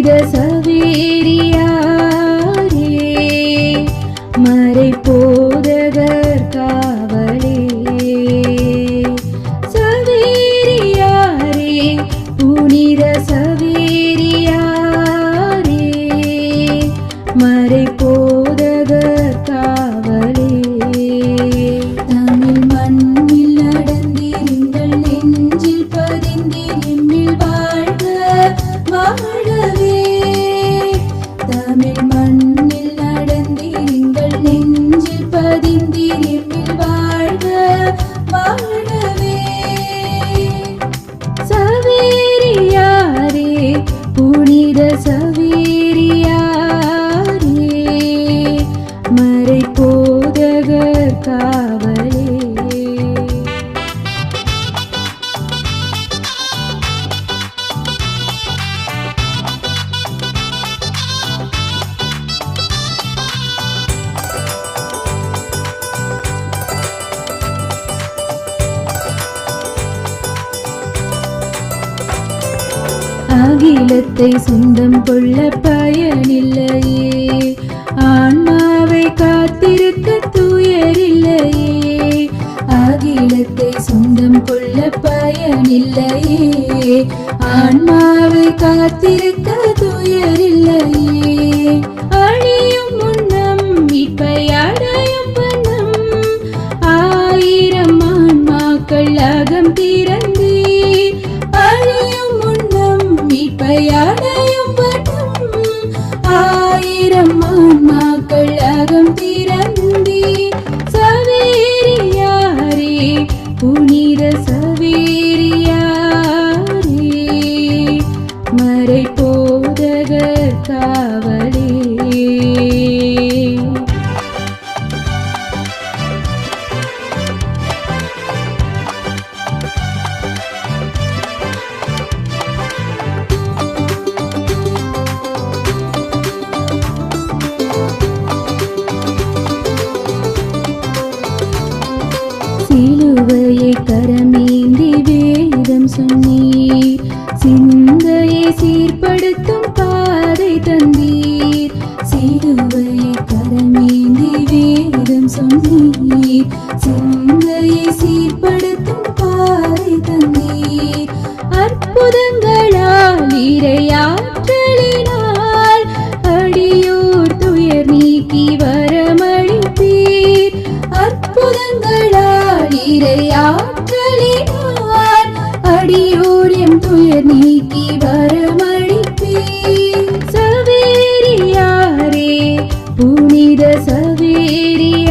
புனித சவேரியாரே மறை போதகர் காவலே சவேரியாரே புனித சவேரியாரே மறை போதகர் காவலே தமிழ் மண்ணில் நடந்தீர்கள் நெஞ்சில் பதிந்தீர் எம்மில் வாழ்க வாழவே தமிழ் மண்ணில் நடந்தீர்கள் நெஞ்சில் பதிந்தீர் எம்மில் வாழ்க வாழவே சவேரியாரே புனித சவேரியாரே மறை போதகர் காவலே அகிலத்தை சொந்தம் கொள்ள பயனில்லையே ஆன்மாவை காத்திருக்க துயரில்லையே அகிலத்தை சொந்தம் கொள்ள பயனில்லையே ஆன்மாவை காத்திருக்க துயரில்லையே அழியும் முன்னம் மீட்பை அடையும் வண்ணம் ஆயிரம் ஆன்மாக்கள் அகம் திறந்தீர் அழியும் முன்னம் மீட்பை அடையும் வண்ணம் ஆயிரம் ஆன்மாக்கள் அகம் திறந்தீர் சவேரியாரே புனித சவேரியாரே மறை போதகர் காவலே சிலுவையை கரமேந்தி வேதம் சொன்னீர் சிந்தையை சீர்படுத்தும் பாதை தந்தீர் சிலுவையை கரமேந்தி வேதம் சொன்னீர் சிந்தையை சீர்படுத்தும் பாதை தந்தீர் அற்புதங்களால் இறையாற்றலினால் அடியோர் துயர் நீக்கி வரமளிப்பீர் அற்புதங்களால் இறையாற்றலினால் அடியோர் எம் துயர் நீக்கி வரமளிப்பீர் சவேரியாரே புனித சவேரியாரே